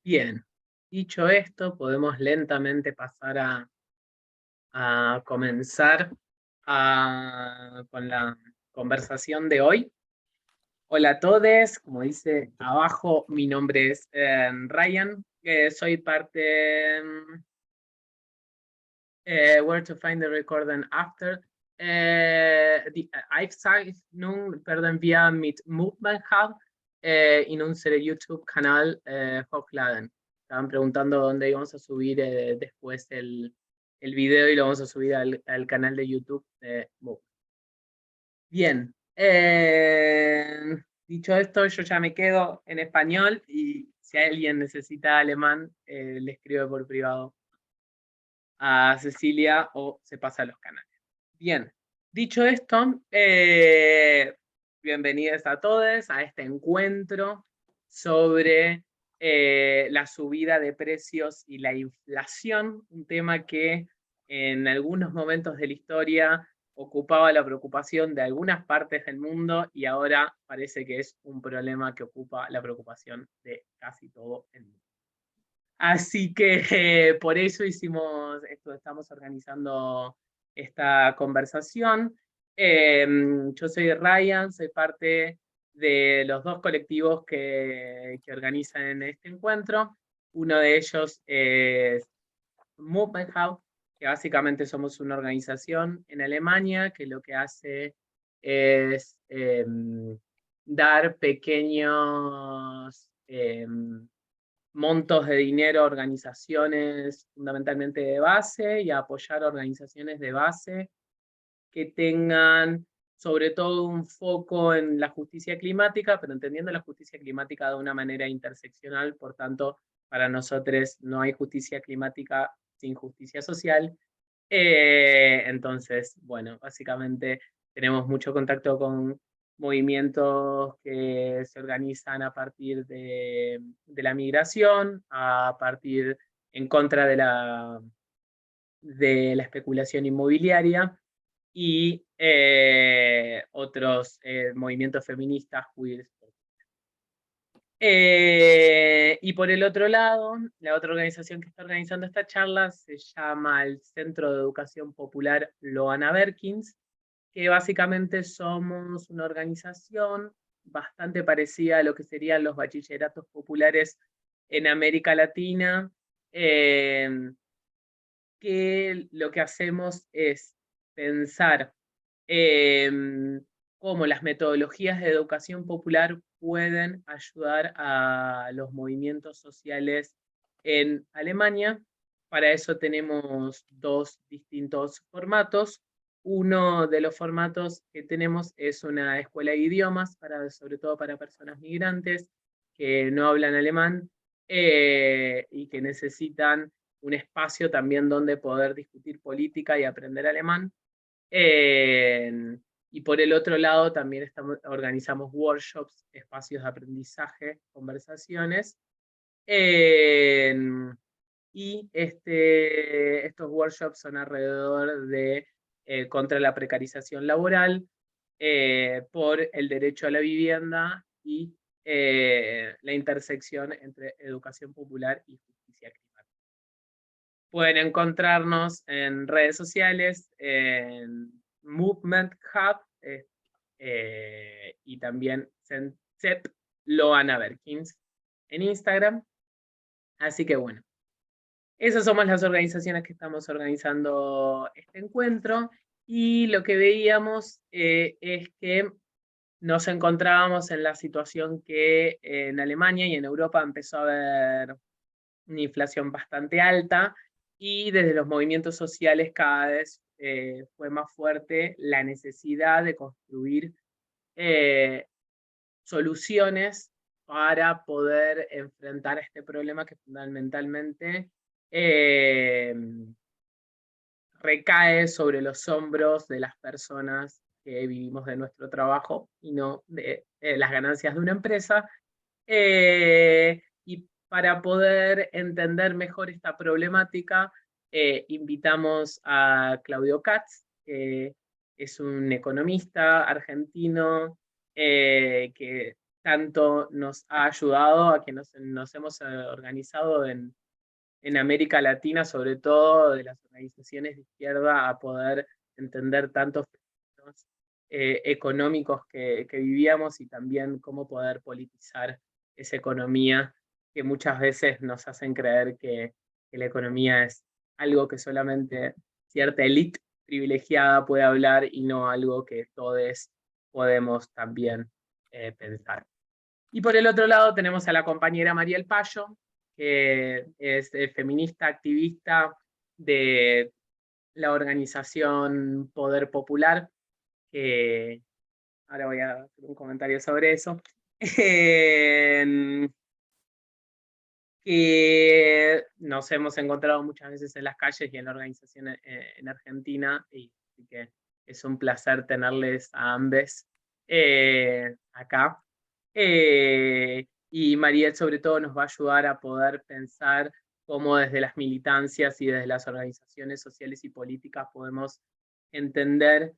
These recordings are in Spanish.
Bien, dicho esto, podemos lentamente pasar a comenzar con la conversación de hoy. Hola a todos, como dice abajo, mi nombre es Ryan, soy parte Where to find the recording after. Ich zeige nun werden wir mit Movement Hub in unsere YouTube-Kanal hochladen. Estaban preguntando dónde íbamos a subir después el video y lo vamos a subir al canal de YouTube de Move. Bien, dicho esto, yo ya me quedo en español y si alguien necesita alemán, le escribo por privado a Cecilia o se pasa a los canales. Bien, dicho esto, bienvenidos a todos a este encuentro sobre la subida de precios y la inflación, un tema que en algunos momentos de la historia ocupaba la preocupación de algunas partes del mundo y ahora parece que es un problema que ocupa la preocupación de casi todo el mundo. Así que por eso estamos organizando esta conversación. Yo soy Ryan, soy parte de los dos colectivos que organizan este encuentro. Uno de ellos es Movement Hub, que básicamente somos una organización en Alemania que lo que hace es dar pequeños montos de dinero a organizaciones fundamentalmente de base y a apoyar organizaciones de base que tengan sobre todo un foco en la justicia climática, pero entendiendo la justicia climática de una manera interseccional, por tanto, para nosotros no hay justicia climática sin justicia social. Entonces, bueno, básicamente tenemos mucho contacto con movimientos que se organizan a partir de la migración, a partir en contra de la especulación inmobiliaria y otros movimientos feministas, queer. Y por el otro lado, la otra organización que está organizando esta charla se llama el Centro de Educación Popular Loana Berkins, que básicamente somos una organización bastante parecida a lo que serían los bachilleratos populares en América Latina, que lo que hacemos es pensar cómo las metodologías de educación popular pueden ayudar a los movimientos sociales en Alemania. Para eso tenemos dos distintos formatos. Uno de los formatos que tenemos es una escuela de idiomas, sobre todo para personas migrantes que no hablan alemán y que necesitan un espacio también donde poder discutir política y aprender alemán. Y por el otro lado también organizamos workshops, espacios de aprendizaje, conversaciones. Y estos workshops son alrededor de contra la precarización laboral, por el derecho a la vivienda y la intersección entre educación popular y justicia climática. Pueden encontrarnos en redes sociales, en Movement Hub y también CEP Loana Berkins en Instagram. Así que bueno, esas somos las organizaciones que estamos organizando este encuentro y lo que veíamos es que nos encontrábamos en la situación que en Alemania y en Europa empezó a haber una inflación bastante alta y desde los movimientos sociales cada vez fue más fuerte la necesidad de construir soluciones para poder enfrentar este problema que fundamentalmente recae sobre los hombros de las personas que vivimos de nuestro trabajo y no de las ganancias de una empresa. Y para poder entender mejor esta problemática, invitamos a Claudio Katz, que es un economista argentino que tanto nos ha ayudado a que nos hemos organizado en América Latina, sobre todo de las organizaciones de izquierda, a poder entender tantos fenómenos económicos que vivíamos y también cómo poder politizar esa economía que muchas veces nos hacen creer que la economía es algo que solamente cierta élite privilegiada puede hablar y no algo que todos podemos también pensar. Y por el otro lado tenemos a la compañera Mariel Payo, que es feminista, activista de la organización Poder Popular, que ahora voy a hacer un comentario sobre eso, que nos hemos encontrado muchas veces en las calles y en la organización en Argentina, y que es un placer tenerles a ambos acá. Y Mariel sobre todo nos va a ayudar a poder pensar cómo desde las militancias y desde las organizaciones sociales y políticas podemos entender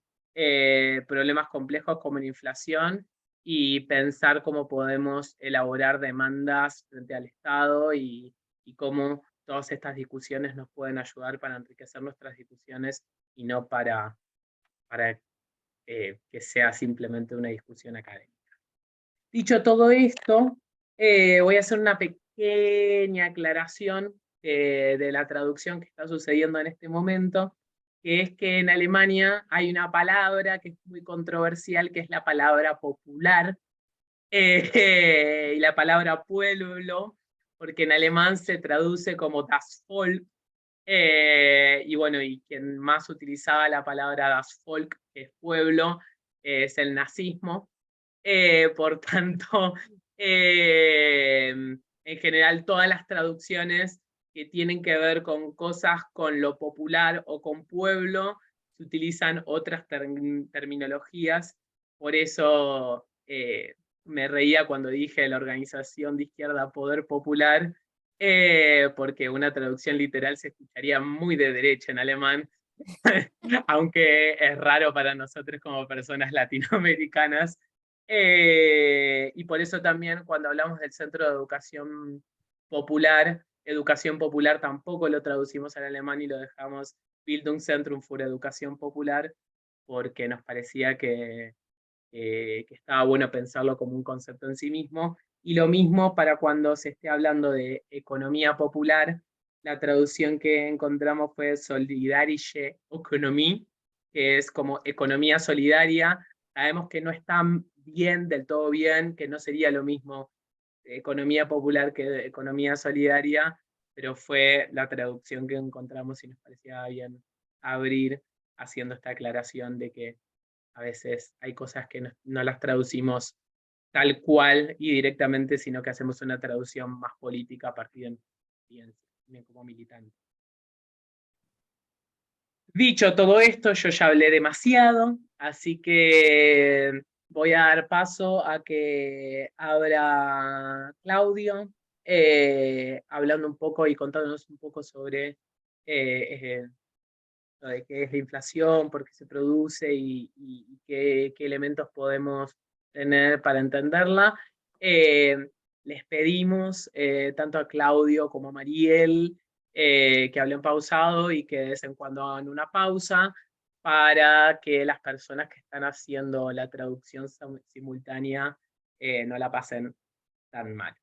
problemas complejos como la inflación y pensar cómo podemos elaborar demandas frente al Estado y cómo todas estas discusiones nos pueden ayudar para enriquecer nuestras discusiones y no para que sea simplemente una discusión académica. Dicho todo esto, voy a hacer una pequeña aclaración de la traducción que está sucediendo en este momento, que es que en Alemania hay una palabra que es muy controversial, que es la palabra popular, y la palabra pueblo, porque en alemán se traduce como das Volk, y bueno, y quien más utilizaba la palabra das Volk, que es pueblo, es el nazismo. Por tanto, en general todas las traducciones que tienen que ver con cosas con lo popular o con pueblo, se utilizan otras terminologías. Por eso me reía cuando dije la organización de izquierda Poder Popular, porque una traducción literal se escucharía muy de derecha en alemán, aunque es raro para nosotros como personas latinoamericanas. Y por eso también cuando hablamos del Centro de Educación Popular tampoco lo traducimos al alemán y lo dejamos Bildungszentrum für Educación Popular, porque nos parecía que estaba bueno pensarlo como un concepto en sí mismo. Y lo mismo para cuando se esté hablando de economía popular, la traducción que encontramos fue Solidarische Ökonomie, que es como economía solidaria. Sabemos que no está bien, del todo bien, que no sería lo mismo economía popular que economía solidaria, pero fue la traducción que encontramos y nos parecía bien abrir haciendo esta aclaración de que a veces hay cosas que no las traducimos tal cual y directamente, sino que hacemos una traducción más política a partir de experiencia, como militante. Dicho todo esto, yo ya hablé demasiado, así que voy a dar paso a que abra Claudio, hablando un poco y contándonos un poco sobre lo de qué es la inflación, por qué se produce y qué elementos podemos tener para entenderla. Les pedimos tanto a Claudio como a Mariel que hablen pausado y que de vez en cuando hagan una pausa para que las personas que están haciendo la traducción simultánea no la pasen tan mal.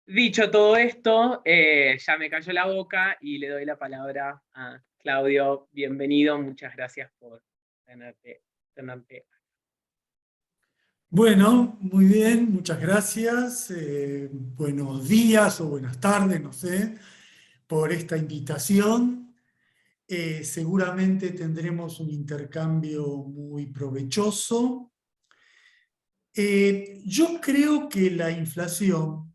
Dicho todo esto, ya me cayó la boca y le doy la palabra a Claudio. Bienvenido, muchas gracias por tenerte. Bueno, muy bien, muchas gracias. Buenos días o buenas tardes, no sé, por esta invitación. Seguramente tendremos un intercambio muy provechoso. Yo creo que la inflación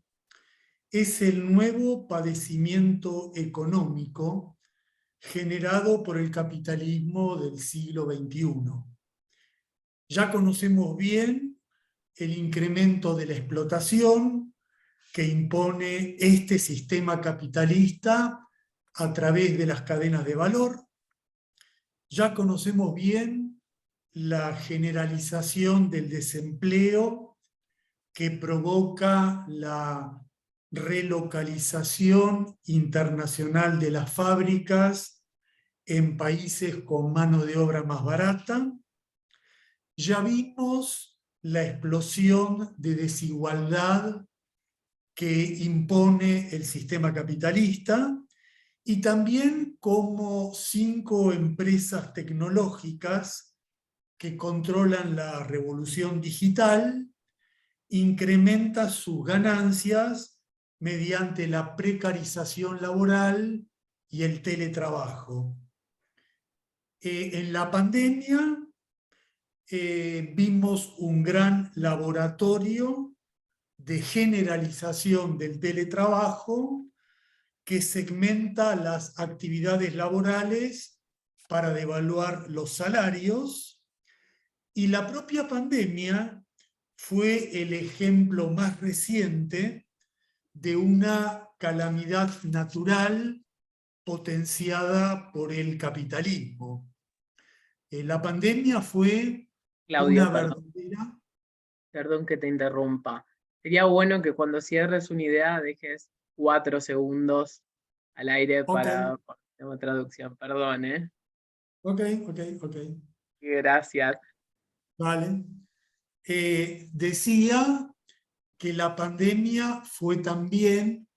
es el nuevo padecimiento económico generado por el capitalismo del siglo XXI. Ya conocemos bien el incremento de la explotación que impone este sistema capitalista a través de las cadenas de valor. Ya conocemos bien la generalización del desempleo que provoca la relocalización internacional de las fábricas en países con mano de obra más barata. Ya vimos la explosión de desigualdad que impone el sistema capitalista y también cómo 5 empresas tecnológicas que controlan la revolución digital incrementan sus ganancias mediante la precarización laboral y el teletrabajo. En la pandemia vimos un gran laboratorio de generalización del teletrabajo que segmenta las actividades laborales para devaluar los salarios, y la propia pandemia fue el ejemplo más reciente de una calamidad natural potenciada por el capitalismo. La pandemia fue una Claudio, verdadera... perdón que te interrumpa. Sería bueno que cuando cierres una idea dejes 4 segundos al aire Ok, para una traducción. Perdón, ¿eh? ok, ok, ok. Gracias. Vale. Decía que la pandemia fue también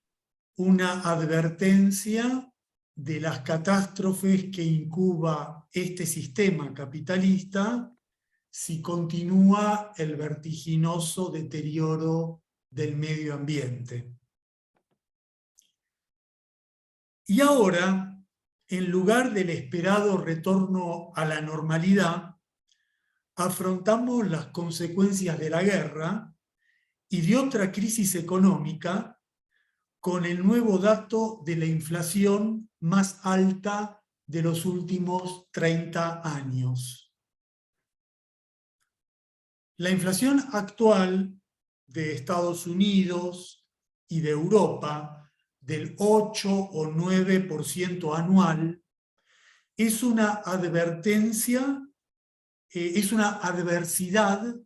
una advertencia de las catástrofes que incuba este sistema capitalista si continúa el vertiginoso deterioro del medio ambiente. Y ahora, en lugar del esperado retorno a la normalidad, afrontamos las consecuencias de la guerra y de otra crisis económica con el nuevo dato de la inflación más alta de los últimos 30 años. La inflación actual de Estados Unidos y de Europa, del 8 o 9% anual, es una advertencia, es una adversidad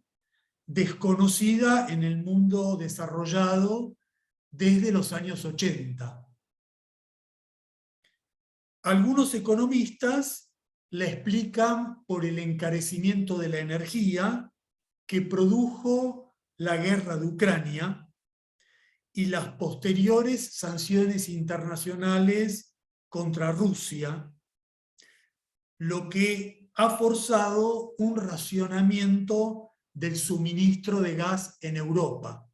desconocida en el mundo desarrollado desde los años 80. Algunos economistas la explican por el encarecimiento de la energía que produjo la guerra de Ucrania y las posteriores sanciones internacionales contra Rusia, lo que ha forzado un racionamiento del suministro de gas en Europa.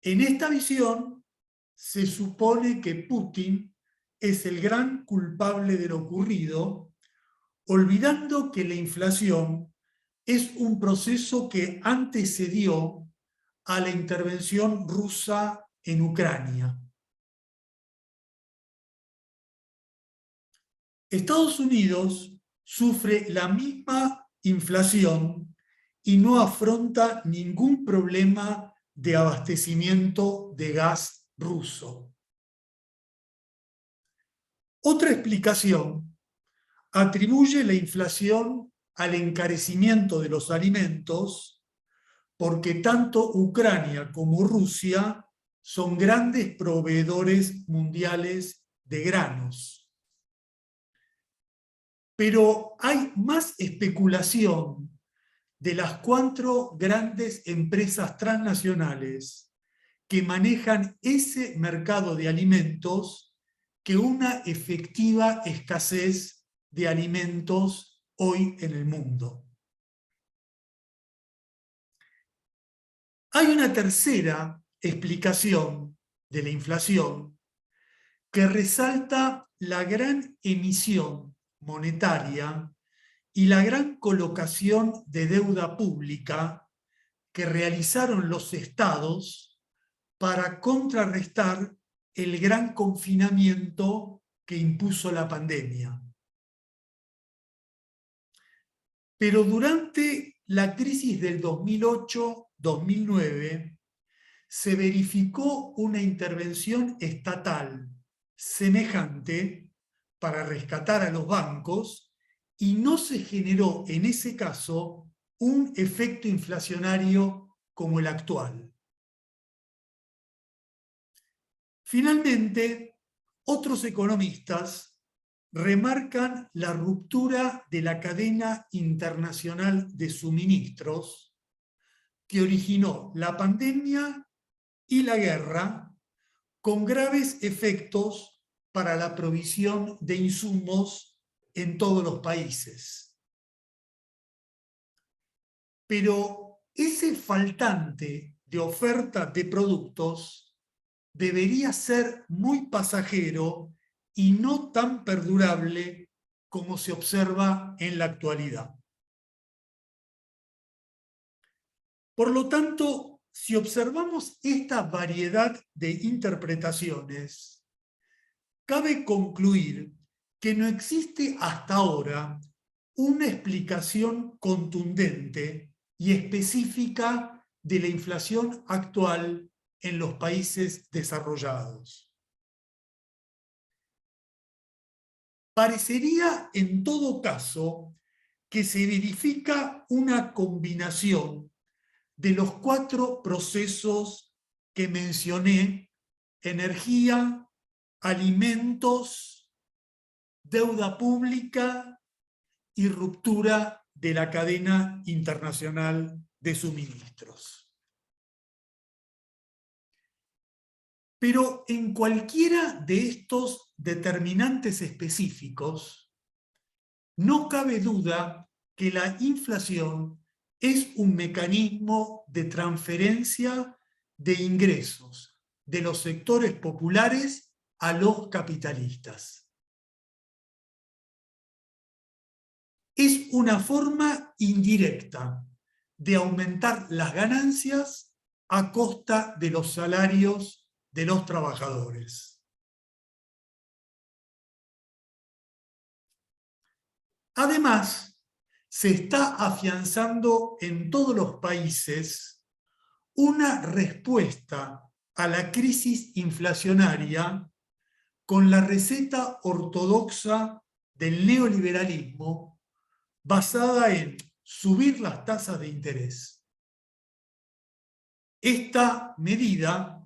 En esta visión, se supone que Putin es el gran culpable de lo ocurrido, olvidando que la inflación es un proceso que antecedió a la intervención rusa en Ucrania. Estados Unidos sufre la misma inflación y no afronta ningún problema de abastecimiento de gas ruso. Otra explicación atribuye la inflación al encarecimiento de los alimentos porque tanto Ucrania como Rusia son grandes proveedores mundiales de granos. Pero hay más especulación de las 4 grandes empresas transnacionales que manejan ese mercado de alimentos que una efectiva escasez de alimentos hoy en el mundo. Hay una tercera explicación de la inflación que resalta la gran emisión monetaria y la gran colocación de deuda pública que realizaron los estados para contrarrestar el gran confinamiento que impuso la pandemia. Pero durante la crisis del 2008-2009 se verificó una intervención estatal semejante para rescatar a los bancos y no se generó en ese caso un efecto inflacionario como el actual. Finalmente, otros economistas remarcan la ruptura de la cadena internacional de suministros que originó la pandemia y la guerra, con graves efectos para la provisión de insumos en todos los países. Pero ese faltante de oferta de productos debería ser muy pasajero y no tan perdurable como se observa en la actualidad. Por lo tanto, si observamos esta variedad de interpretaciones, cabe concluir que no existe hasta ahora una explicación contundente y específica de la inflación actual en los países desarrollados. Parecería, en todo caso, que se verifica una combinación de los 4 procesos que mencioné: energía, alimentos, deuda pública y ruptura de la cadena internacional de suministros. Pero en cualquiera de estos determinantes específicos, no cabe duda que la inflación es un mecanismo de transferencia de ingresos de los sectores populares a los capitalistas. Es una forma indirecta de aumentar las ganancias a costa de los salarios de los trabajadores. Además, se está afianzando en todos los países una respuesta a la crisis inflacionaria con la receta ortodoxa del neoliberalismo basada en subir las tasas de interés. Esta medida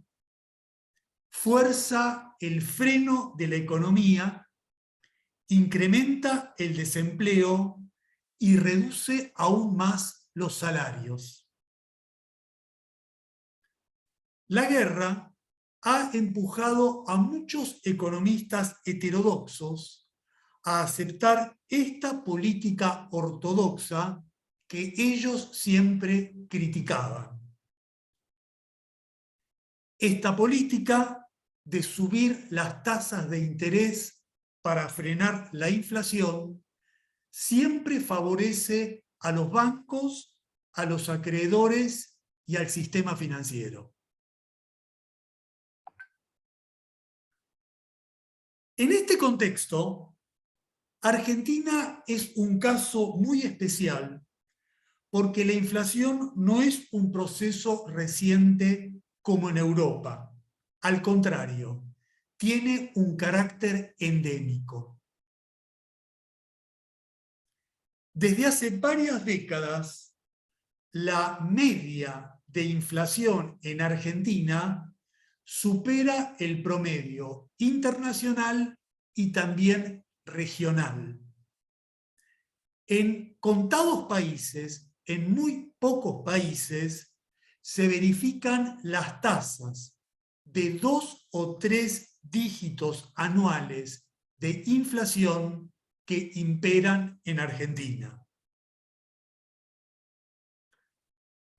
fuerza el freno de la economía, incrementa el desempleo y reduce aún más los salarios. La guerra ha empujado a muchos economistas heterodoxos a aceptar esta política ortodoxa que ellos siempre criticaban. Esta política de subir las tasas de interés para frenar la inflación siempre favorece a los bancos, a los acreedores y al sistema financiero. En este contexto, Argentina es un caso muy especial porque la inflación no es un proceso reciente como en Europa. Al contrario, tiene un carácter endémico. Desde hace varias décadas, la media de inflación en Argentina supera el promedio internacional y también regional. En contados países, en muy pocos países, se verifican las tasas de 2 o 3 dígitos anuales de inflación que imperan en Argentina.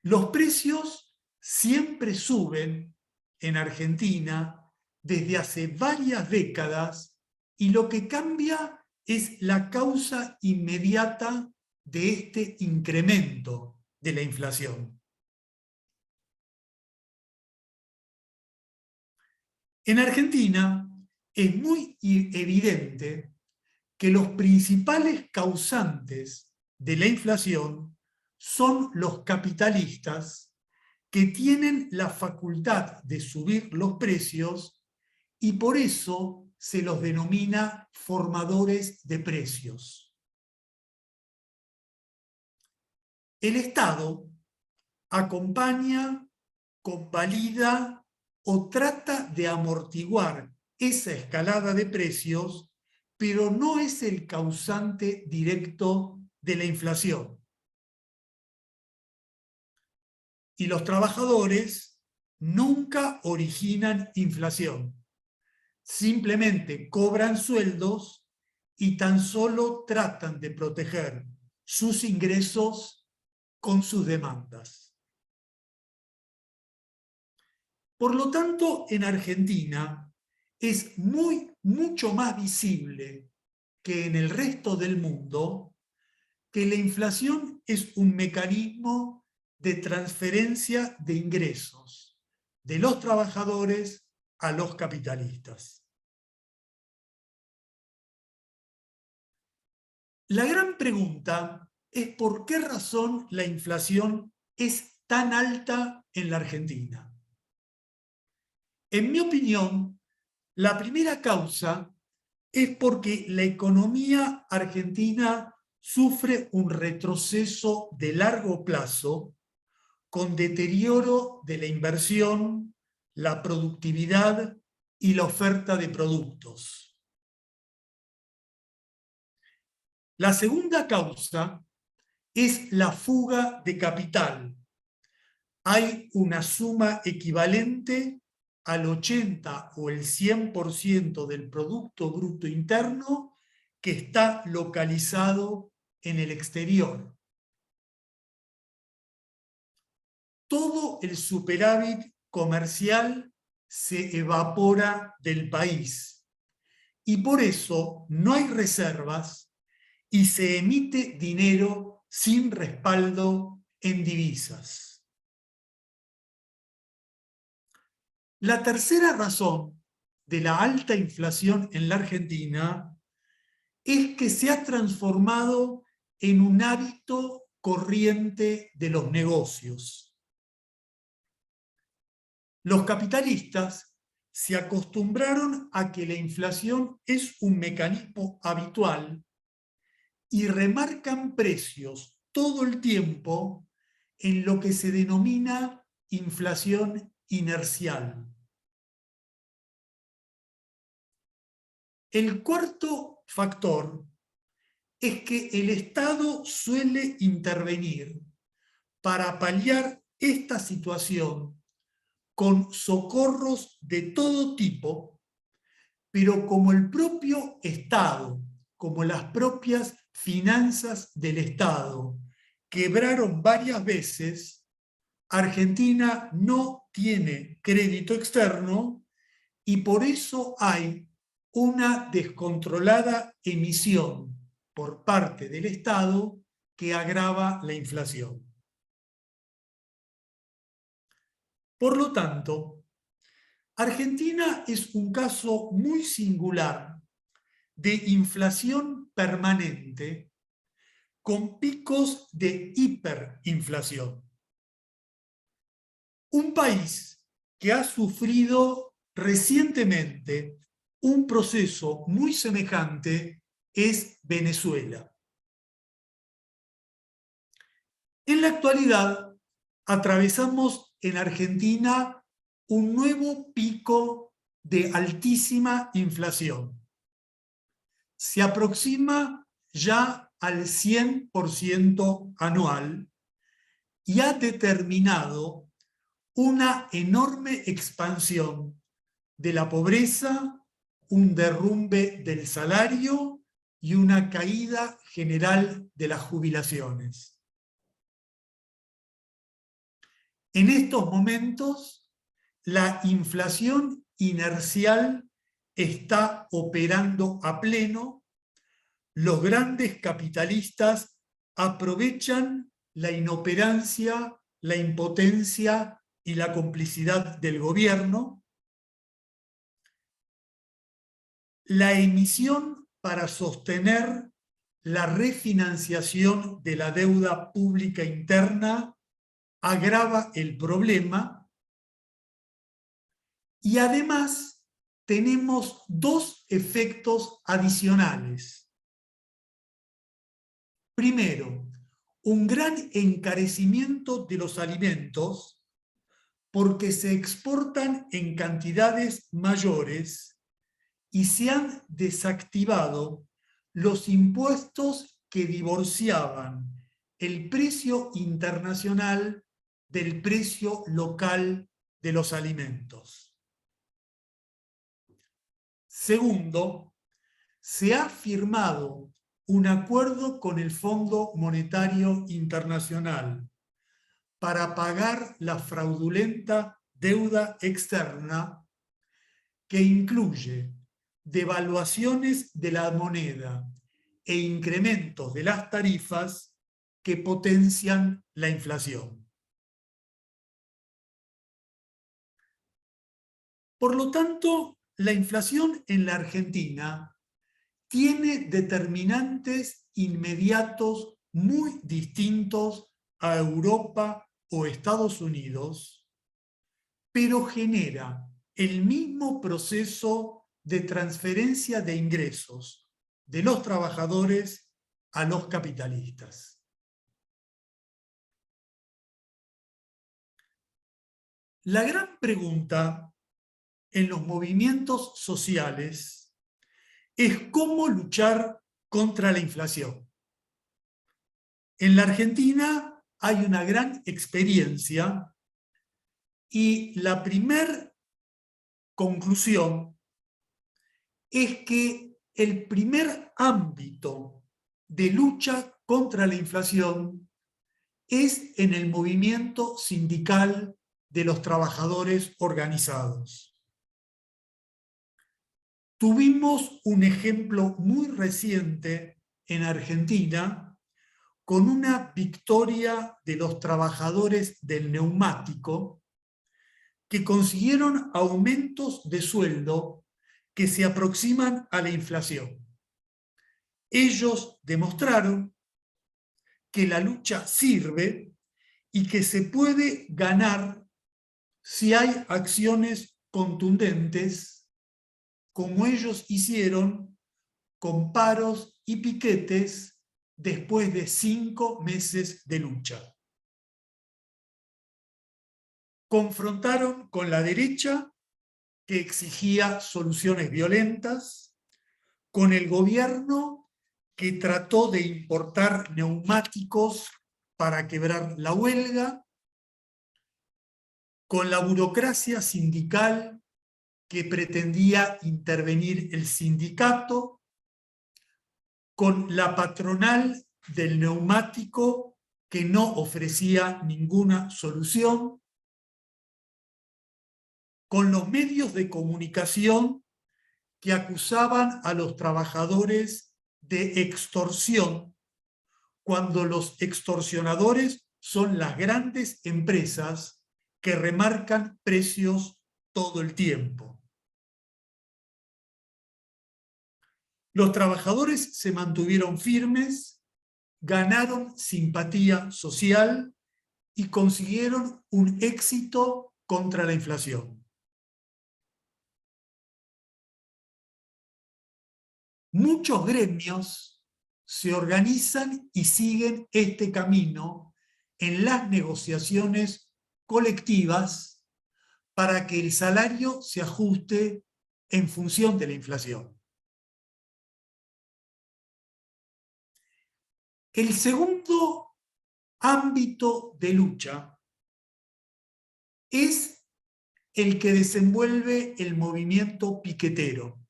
Los precios siempre suben en Argentina desde hace varias décadas y lo que cambia es la causa inmediata de este incremento de la inflación. En Argentina es muy evidente que los principales causantes de la inflación son los capitalistas que tienen la facultad de subir los precios y por eso se los denomina formadores de precios. el Estado acompaña, convalida o trata de amortiguar esa escalada de precios, pero no es el causante directo de la inflación. Y los trabajadores nunca originan inflación. Simplemente cobran sueldos y tan solo tratan de proteger sus ingresos con sus demandas. Por lo tanto, en Argentina es mucho más visible que en el resto del mundo que la inflación es un mecanismo de transferencia de ingresos de los trabajadores a los capitalistas. La gran pregunta es por qué razón la inflación es tan alta en la Argentina. En mi opinión, la primera causa es porque la economía argentina sufre un retroceso de largo plazo con deterioro de la inversión, la productividad y la oferta de productos. La segunda causa es la fuga de capital. Hay una suma equivalente al 80 o el 100% del Producto Bruto Interno que está localizado en el exterior. Todo el superávit comercial se evapora del país y por eso no hay reservas y se emite dinero sin respaldo en divisas. La tercera razón de la alta inflación en la Argentina es que se ha transformado en un hábito corriente de los negocios. Los capitalistas se acostumbraron a que la inflación es un mecanismo habitual y remarcan precios todo el tiempo en lo que se denomina inflación inercial. El cuarto factor es que el Estado suele intervenir para paliar esta situación con socorros de todo tipo, pero como el propio Estado, como las propias finanzas del Estado, quebraron varias veces, Argentina no tiene crédito externo y por eso hay una descontrolada emisión por parte del Estado que agrava la inflación. Por lo tanto, Argentina es un caso muy singular de inflación permanente con picos de hiperinflación. Un país que ha sufrido recientemente un proceso muy semejante es Venezuela. En la actualidad, atravesamos en Argentina un nuevo pico de altísima inflación. Se aproxima ya al 100% anual y ha determinado una enorme expansión de la pobreza, un derrumbe del salario y una caída general de las jubilaciones. En estos momentos, la inflación inercial está operando a pleno. Los grandes capitalistas aprovechan la inoperancia, la impotencia y la complicidad del gobierno. La emisión para sostener la refinanciación de la deuda pública interna agrava el problema y además tenemos dos efectos adicionales. Primero, un gran encarecimiento de los alimentos porque se exportan en cantidades mayores y se han desactivado los impuestos que divorciaban el precio internacional del precio local de los alimentos. Segundo, se ha firmado un acuerdo con el Fondo Monetario Internacional para pagar la fraudulenta deuda externa que incluye devaluaciones de la moneda e incrementos de las tarifas que potencian la inflación. Por lo tanto, la inflación en la Argentina tiene determinantes inmediatos muy distintos a Europa o Estados Unidos, pero genera el mismo proceso de transferencia de ingresos de los trabajadores a los capitalistas. La gran pregunta en los movimientos sociales es cómo luchar contra la inflación. En la Argentina hay una gran experiencia y la primera conclusión es que el primer ámbito de lucha contra la inflación es en el movimiento sindical de los trabajadores organizados. Tuvimos un ejemplo muy reciente en Argentina con una victoria de los trabajadores del neumático que consiguieron aumentos de sueldo que se aproximan a la inflación. Ellos demostraron que la lucha sirve y que se puede ganar si hay acciones contundentes, como ellos hicieron con paros y piquetes después de 5 meses de lucha. Confrontaron con la derecha, que exigía soluciones violentas, con el gobierno, que trató de importar neumáticos para quebrar la huelga, con la burocracia sindical, que pretendía intervenir el sindicato, con la patronal del neumático, que no ofrecía ninguna solución, con los medios de comunicación que acusaban a los trabajadores de extorsión, cuando los extorsionadores son las grandes empresas que remarcan precios todo el tiempo. Los trabajadores se mantuvieron firmes, ganaron simpatía social y consiguieron un éxito contra la inflación. Muchos gremios se organizan y siguen este camino en las negociaciones colectivas para que el salario se ajuste en función de la inflación. El segundo ámbito de lucha es el que desenvuelve el movimiento piquetero.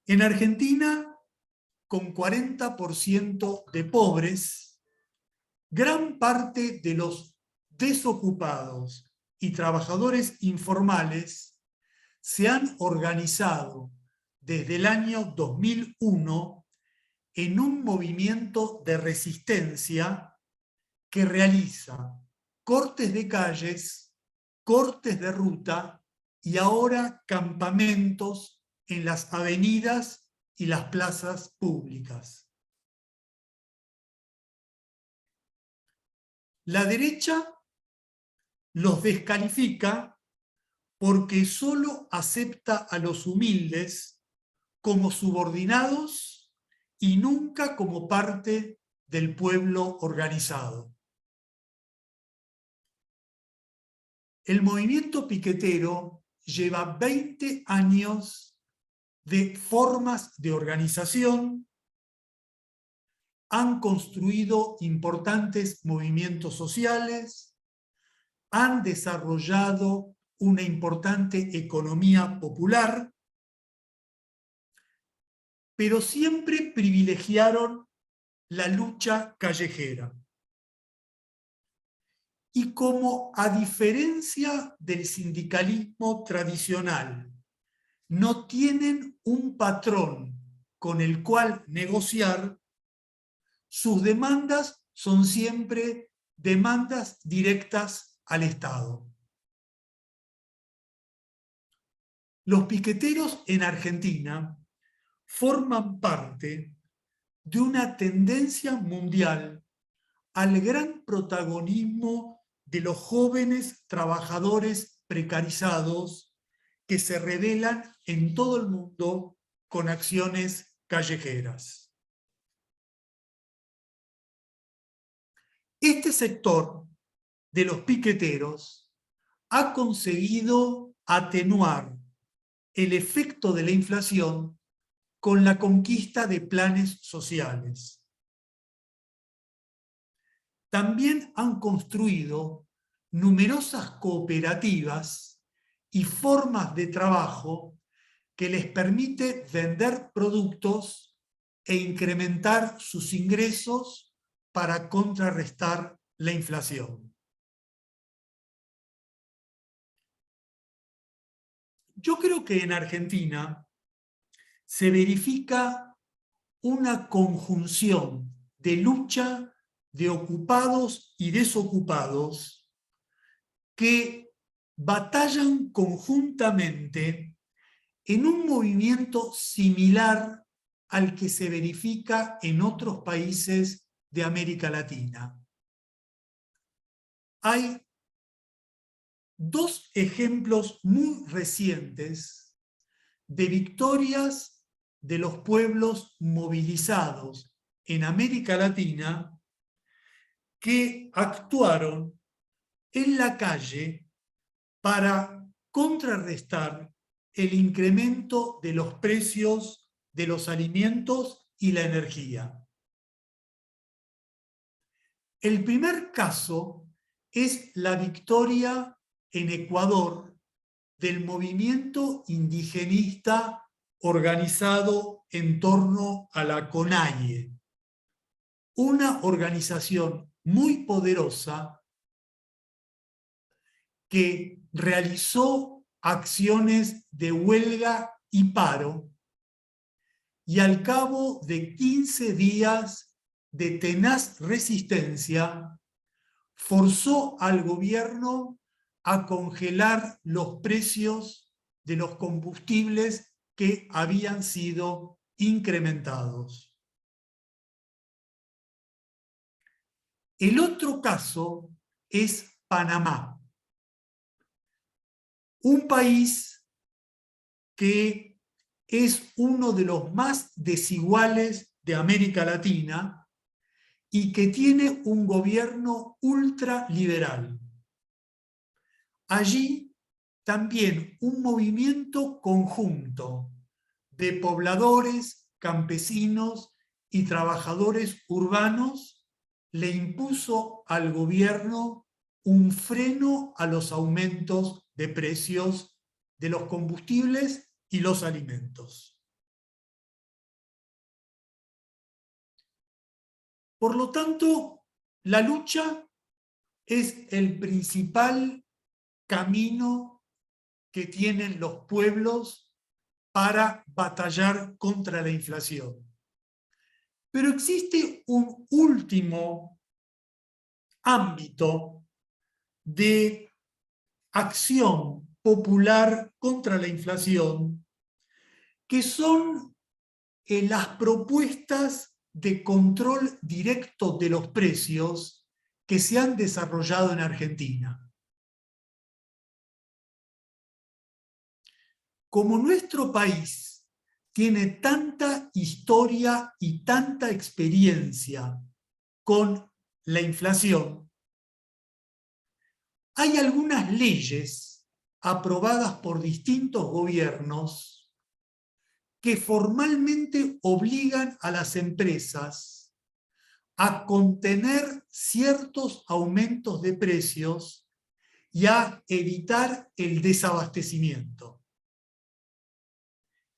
En Argentina, con 40% de pobres, gran parte de los desocupados y trabajadores informales se han organizado desde el año 2001 en un movimiento de resistencia que realiza cortes de calles, cortes de ruta y ahora campamentos en las avenidas y las plazas públicas. La derecha los descalifica porque solo acepta a los humildes como subordinados y nunca como parte del pueblo organizado. El movimiento piquetero lleva 20 años de formas de organización, han construido importantes movimientos sociales, han desarrollado una importante economía popular, pero siempre privilegiaron la lucha callejera. Y como, a diferencia del sindicalismo tradicional, no tienen un patrón con el cual negociar, sus demandas son siempre demandas directas al Estado. Los piqueteros en Argentina forman parte de una tendencia mundial al gran protagonismo de los jóvenes trabajadores precarizados que se rebelan en todo el mundo con acciones callejeras. Este sector de los piqueteros ha conseguido atenuar el efecto de la inflación con la conquista de planes sociales. También han construido numerosas cooperativas y formas de trabajo que les permite vender productos e incrementar sus ingresos para contrarrestar la inflación. Yo creo que en Argentina se verifica una conjunción de lucha de ocupados y desocupados que batallan conjuntamente en un movimiento similar al que se verifica en otros países de América Latina. Hay dos ejemplos muy recientes de victorias de los pueblos movilizados en América Latina que actuaron en la calle para contrarrestar el incremento de los precios de los alimentos y la energía. El primer caso es la victoria en Ecuador del movimiento indigenista organizado en torno a la CONAIE, una organización muy poderosa que realizó acciones de huelga y paro, y al cabo de 15 días de tenaz resistencia, forzó al gobierno a congelar los precios de los combustibles que habían sido incrementados. El otro caso es Panamá, un país que es uno de los más desiguales de América Latina y que tiene un gobierno ultraliberal. Allí también un movimiento conjunto de pobladores, campesinos y trabajadores urbanos le impuso al gobierno un freno a los aumentos de precios de los combustibles y los alimentos. Por lo tanto, la lucha es el principal camino que tienen los pueblos para batallar contra la inflación. Pero existe un último ámbito de acción popular contra la inflación, que son las propuestas de control directo de los precios que se han desarrollado en Argentina. Como nuestro país tiene tanta historia y tanta experiencia con la inflación, hay algunas leyes aprobadas por distintos gobiernos que formalmente obligan a las empresas a contener ciertos aumentos de precios y a evitar el desabastecimiento.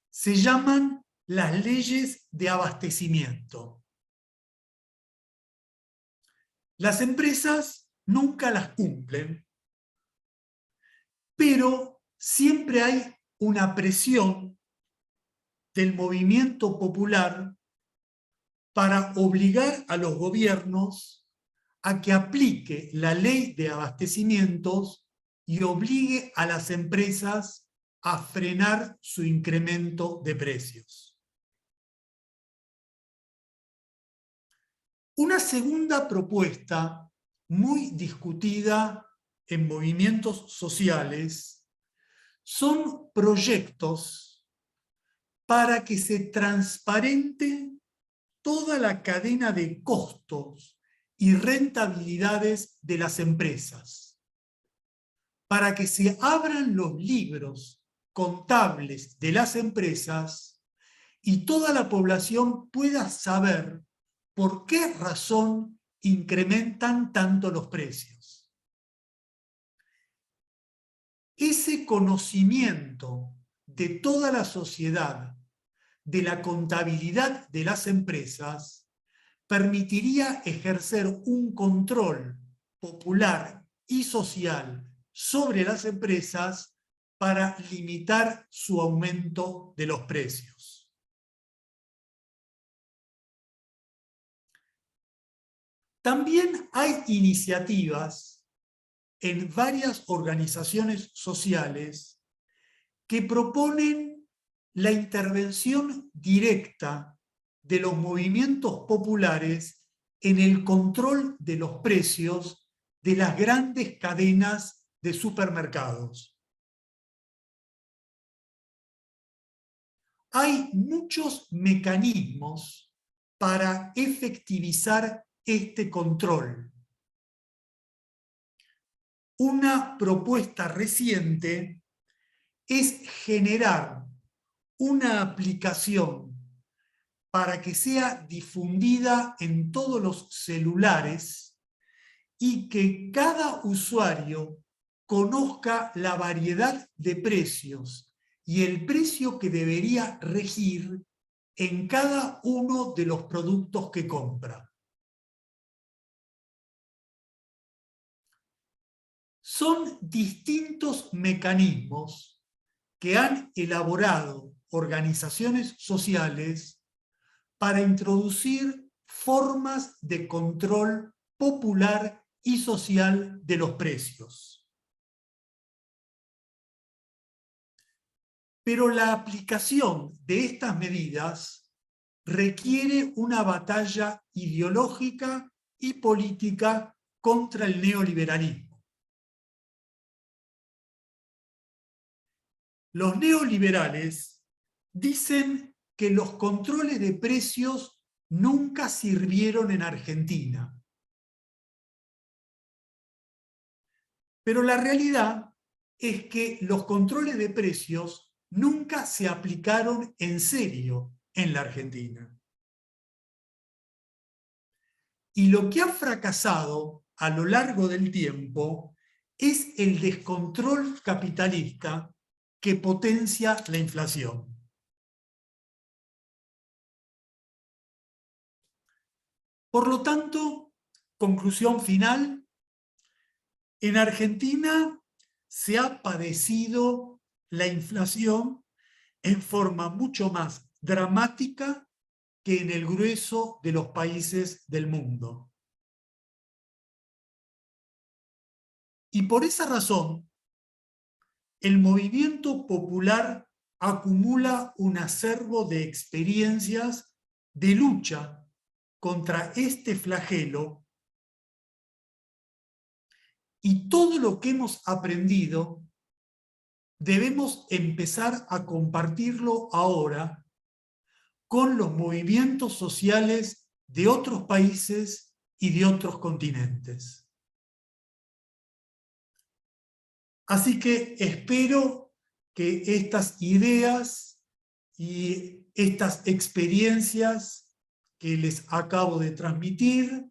Se llaman las leyes de abastecimiento. Las empresas nunca las cumplen, pero siempre hay una presión del movimiento popular para obligar a los gobiernos a que aplique la ley de abastecimientos y obligue a las empresas a frenar su incremento de precios. Una segunda propuesta muy discutida en movimientos sociales son proyectos para que se transparente toda la cadena de costos y rentabilidades de las empresas, para que se abran los libros contables de las empresas y toda la población pueda saber por qué razón incrementan tanto los precios. Ese conocimiento de toda la sociedad de la contabilidad de las empresas permitiría ejercer un control popular y social sobre las empresas para limitar su aumento de los precios. También hay iniciativas en varias organizaciones sociales que proponen la intervención directa de los movimientos populares en el control de los precios de las grandes cadenas de supermercados. Hay muchos mecanismos para efectivizar este control. Una propuesta reciente es generar una aplicación para que sea difundida en todos los celulares y que cada usuario conozca la variedad de precios y el precio que debería regir en cada uno de los productos que compra. Son distintos mecanismos que han elaborado organizaciones sociales para introducir formas de control popular y social de los precios. Pero la aplicación de estas medidas requiere una batalla ideológica y política contra el neoliberalismo. Los neoliberales dicen que los controles de precios nunca sirvieron en Argentina. Pero la realidad es que los controles de precios nunca se aplicaron en serio en la Argentina. Y lo que ha fracasado a lo largo del tiempo es el descontrol capitalista que potencia la inflación. Por lo tanto, conclusión final, en Argentina se ha padecido la inflación en forma mucho más dramática que en el grueso de los países del mundo. Y por esa razón, el movimiento popular acumula un acervo de experiencias de lucha contra este flagelo, y todo lo que hemos aprendido debemos empezar a compartirlo ahora con los movimientos sociales de otros países y de otros continentes. Así que espero que estas ideas y estas experiencias que les acabo de transmitir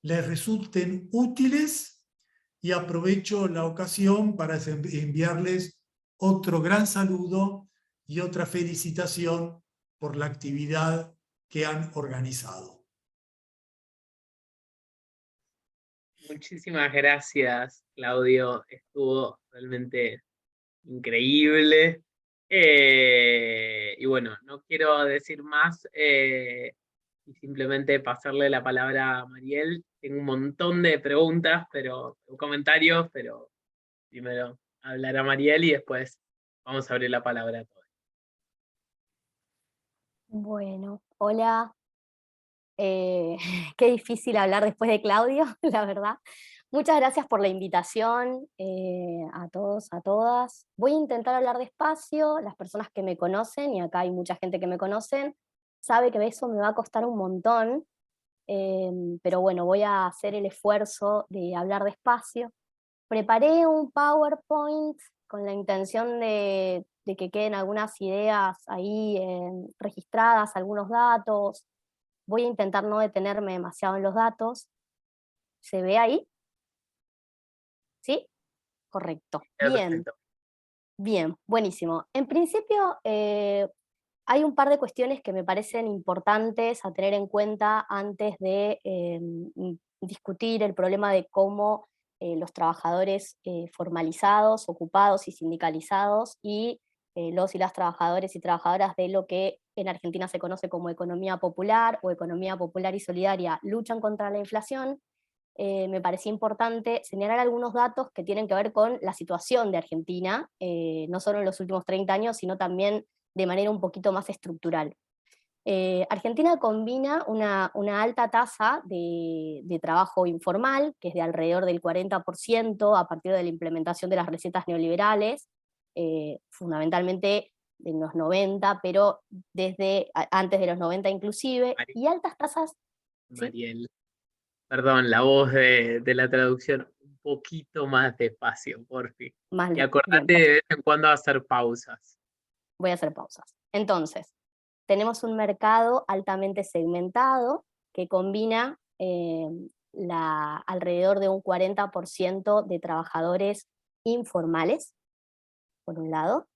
les resulten útiles, y aprovecho la ocasión para enviarles otro gran saludo y otra felicitación por la actividad que han organizado. Muchísimas gracias, Claudio. Estuvo realmente increíble. Y bueno, no quiero decir más y simplemente pasarle la palabra a Mariel. Tengo un montón de preguntas, comentarios, pero primero hablará Mariel y después vamos a abrir la palabra a todos. Bueno, hola. Qué difícil hablar después de Claudio, la verdad. Muchas gracias por la invitación a todos, a todas. Voy a intentar hablar despacio. Las personas que me conocen, y acá hay mucha gente que me conocen, sabe que eso me va a costar un montón, pero bueno, voy a hacer el esfuerzo de hablar despacio. Preparé un PowerPoint con la intención de que queden algunas ideas ahí registradas, algunos datos. Voy a intentar no detenerme demasiado en los datos. ¿Se ve ahí? ¿Sí? Correcto. Bien, Perfecto. bien, buenísimo. En principio, hay un par de cuestiones que me parecen importantes a tener en cuenta antes de discutir el problema de cómo los trabajadores formalizados, ocupados y sindicalizados y los y las trabajadores y trabajadoras de lo que en Argentina se conoce como economía popular o economía popular y solidaria luchan contra la inflación. Me parecía importante señalar algunos datos que tienen que ver con la situación de Argentina, no solo en los últimos 30 años, sino también de manera un poquito más estructural. Argentina combina una alta tasa de trabajo informal, que es de alrededor del 40% a partir de la implementación de las recetas neoliberales, fundamentalmente en los 90, pero desde antes de los 90 inclusive, y altas tasas... ¿sí? Mariel, perdón, la voz de la traducción un poquito más despacio, por fin. Más Y bien, acordate de vez en cuando hacer pausas. voy a hacer pausas. Entonces, tenemos un mercado altamente segmentado que combina alrededor de un 40% de trabajadores informales, por un lado,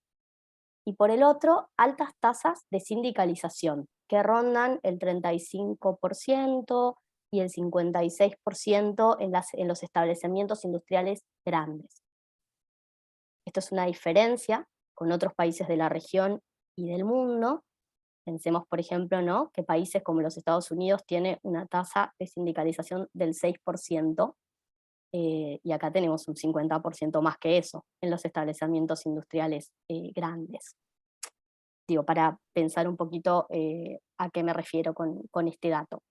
y por el otro, altas tasas de sindicalización, que rondan el 35% y el 56% en los establecimientos industriales grandes. Esto es una diferencia con otros países de la región y del mundo. Pensemos, por ejemplo, ¿no?, que países como los Estados Unidos tienen una tasa de sindicalización del 6%, y acá tenemos un 50% más que eso en los establecimientos industriales grandes. Digo, para pensar un poquito a qué me refiero con este dato.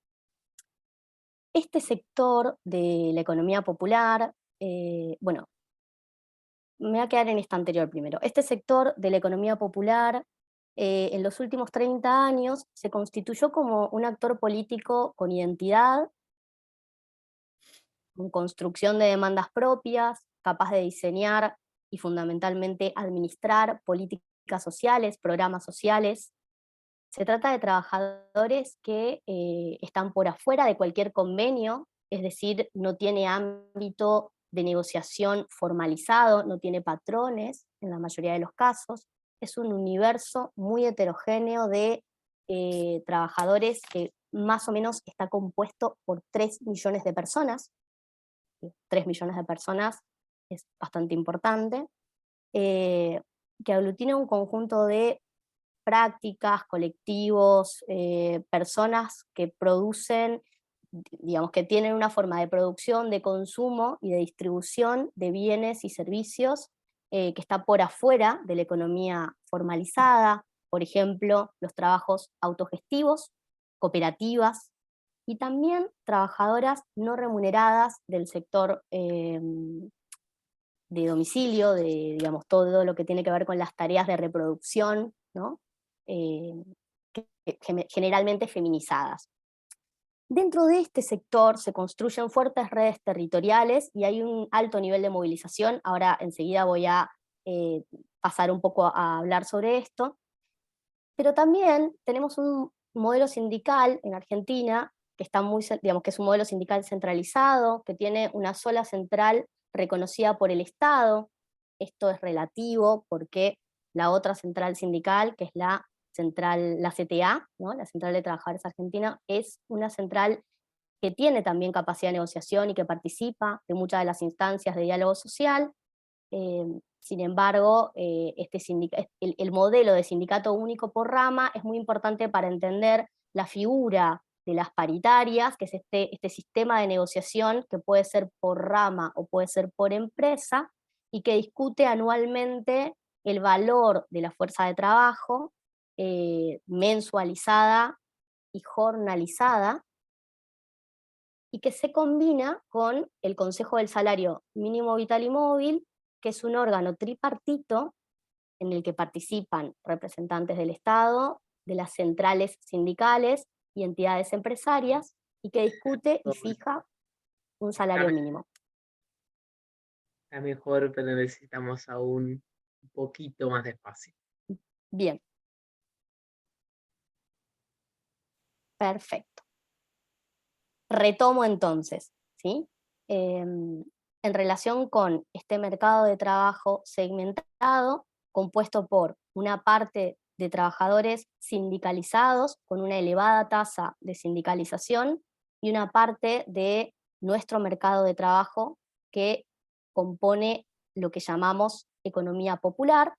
Este sector de la economía popular, bueno, me voy a quedar en esta anterior primero. Este sector de la economía popular en los últimos 30 años se constituyó como un actor político con identidad, con construcción de demandas propias, capaz de diseñar y fundamentalmente administrar políticas sociales, programas sociales. Se trata de trabajadores que están por afuera de cualquier convenio, es decir, no tiene ámbito de negociación formalizado, no tiene patrones en la mayoría de los casos. Es un universo muy heterogéneo de trabajadores que más o menos está compuesto por 3 millones de personas. 3 millones de personas es bastante importante, que aglutina un conjunto de prácticas, colectivos, personas que producen, digamos, que tienen una forma de producción, de consumo y de distribución de bienes y servicios que está por afuera de la economía formalizada, por ejemplo, los trabajos autogestivos, cooperativas, y también trabajadoras no remuneradas del sector de domicilio, de, digamos, todo lo que tiene que ver con las tareas de reproducción, ¿no? Que generalmente feminizadas. Dentro de este sector se construyen fuertes redes territoriales y hay un alto nivel de movilización. Ahora enseguida voy a pasar un poco a hablar sobre esto. Pero también tenemos un modelo sindical en Argentina que está digamos, que es un modelo sindical centralizado, que tiene una sola central reconocida por el Estado. Esto es relativo porque la otra central sindical, que es la CTA, ¿no? La Central de Trabajadores Argentina, es una central que tiene también capacidad de negociación y que participa de muchas de las instancias de diálogo social. Sin embargo, el modelo de sindicato único por rama es muy importante para entender la figura de las paritarias, que es este sistema de negociación que puede ser por rama o puede ser por empresa, y que discute anualmente el valor de la fuerza de trabajo mensualizada y jornalizada, y que se combina con el Consejo del Salario Mínimo Vital y Móvil, que es un órgano tripartito en el que participan representantes del Estado, de las centrales sindicales y entidades empresarias, y que discute y fija un salario mínimo. Está mejor, pero necesitamos aún un poquito más de espacio. Bien. Perfecto. Retomo entonces, ¿sí? En relación con este mercado de trabajo segmentado, compuesto por una parte de trabajadores sindicalizados con una elevada tasa de sindicalización y una parte de nuestro mercado de trabajo que compone lo que llamamos economía popular.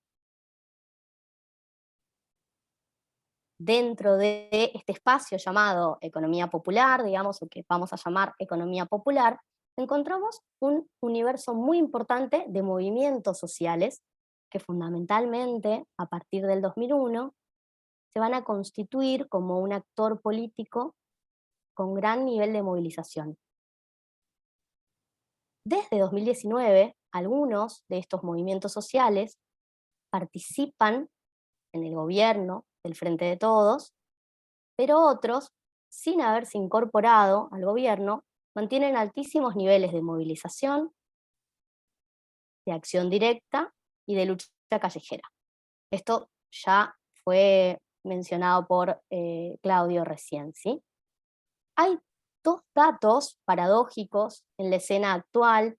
Dentro de este espacio llamado economía popular, digamos, o que vamos a llamar economía popular, encontramos un universo muy importante de movimientos sociales que fundamentalmente, a partir del 2001, se van a constituir como un actor político con gran nivel de movilización. Desde 2019, algunos de estos movimientos sociales participan en el gobierno del Frente de Todos, pero otros, sin haberse incorporado al gobierno, mantienen altísimos niveles de movilización, de acción directa y de lucha callejera. Esto ya fue mencionado por Claudio recién, ¿sí? Hay dos datos paradójicos en la escena actual.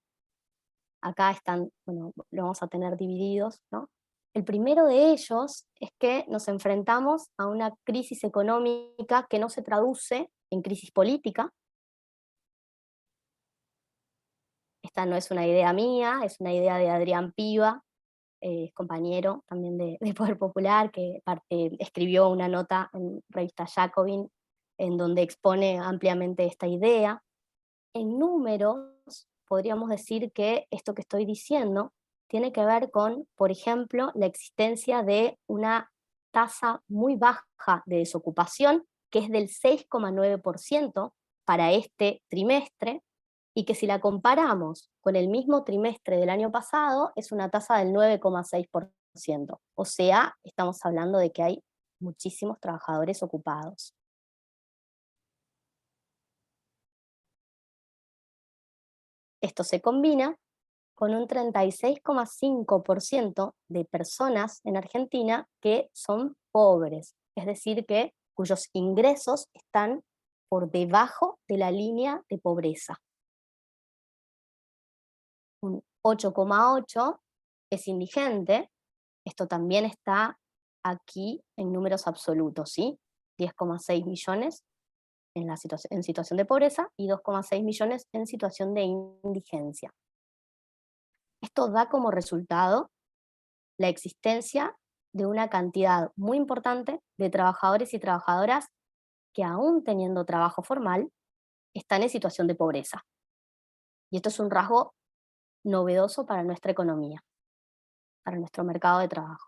Acá están, bueno, lo vamos a tener divididos, ¿no? El primero de ellos es que nos enfrentamos a una crisis económica que no se traduce en crisis política. Esta no es una idea mía, es una idea de Adrián Piva, compañero también de Poder Popular, que escribió una nota en revista Jacobin en donde expone ampliamente esta idea. En números, podríamos decir que esto que estoy diciendo tiene que ver con, por ejemplo, la existencia de una tasa muy baja de desocupación, que es del 6,9% para este trimestre, y que si la comparamos con el mismo trimestre del año pasado, es una tasa del 9,6%. O sea, estamos hablando de que hay muchísimos trabajadores ocupados. Esto se combina con un 36,5% de personas en Argentina que son pobres, es decir, cuyos ingresos están por debajo de la línea de pobreza. Un 8,8% es indigente, esto también está aquí en números absolutos, ¿sí? 10,6 millones en situación de pobreza y 2,6 millones en situación de indigencia. Esto da como resultado la existencia de una cantidad muy importante de trabajadores y trabajadoras que, aún teniendo trabajo formal, están en situación de pobreza. Y esto es un rasgo novedoso para nuestra economía, para nuestro mercado de trabajo.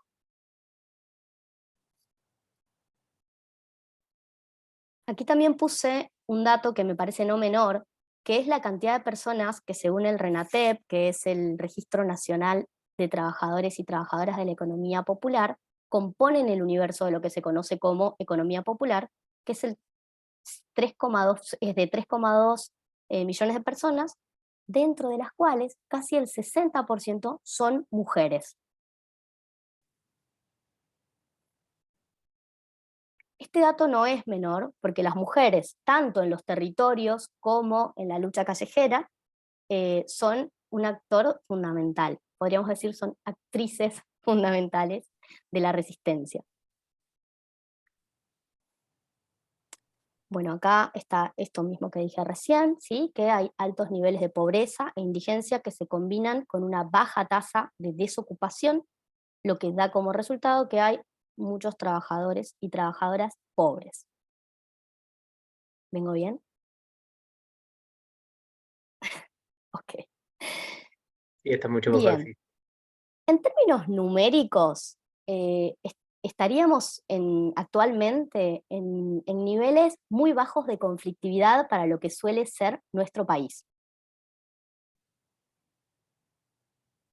Aquí también puse un dato que me parece no menor, que es la cantidad de personas que, según el RENATEP, que es el Registro Nacional de Trabajadores y Trabajadoras de la Economía Popular, componen el universo de lo que se conoce como economía popular, que es, es de 3,2 millones de personas, dentro de las cuales casi el 60% son mujeres. Este dato no es menor porque las mujeres, tanto en los territorios como en la lucha callejera, son un actor fundamental. Podríamos decir, son actrices fundamentales de la resistencia. Bueno, acá está esto mismo que dije recién, ¿sí? Que hay altos niveles de pobreza e indigencia que se combinan con una baja tasa de desocupación, lo que da como resultado que hay muchos trabajadores y trabajadoras pobres. ¿Vengo bien? Ok. Sí, está mucho mejor, Bien. sí. En términos numéricos, estaríamos actualmente en niveles muy bajos de conflictividad para lo que suele ser nuestro país.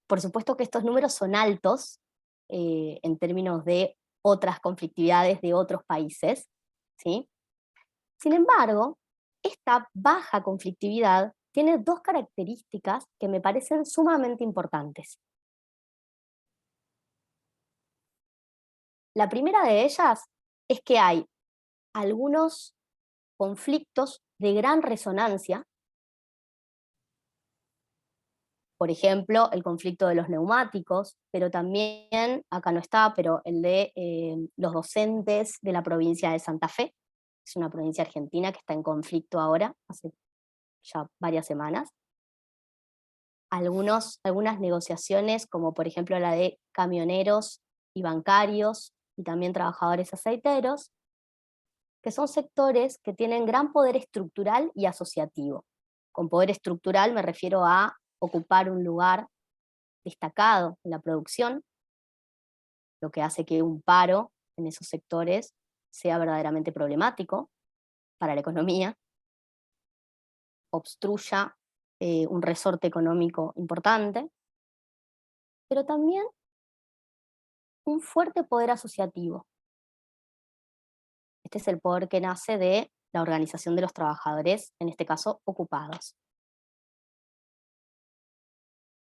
Por supuesto que estos números son altos en términos de otras conflictividades de otros países, ¿sí? Sin embargo, esta baja conflictividad tiene dos características que me parecen sumamente importantes. La primera de ellas es que hay algunos conflictos de gran resonancia, por ejemplo, el conflicto de los neumáticos, pero también, acá no está, pero el de los docentes de la provincia de Santa Fe, es una provincia argentina que está en conflicto ahora, hace ya varias semanas. Algunas negociaciones, como por ejemplo la de camioneros y bancarios, y también trabajadores aceiteros, que son sectores que tienen gran poder estructural y asociativo. Con poder estructural me refiero a ocupar un lugar destacado en la producción, lo que hace que un paro en esos sectores sea verdaderamente problemático para la economía, obstruya un resorte económico importante, pero también un fuerte poder asociativo. Este es el poder que nace de la organización de los trabajadores, en este caso ocupados.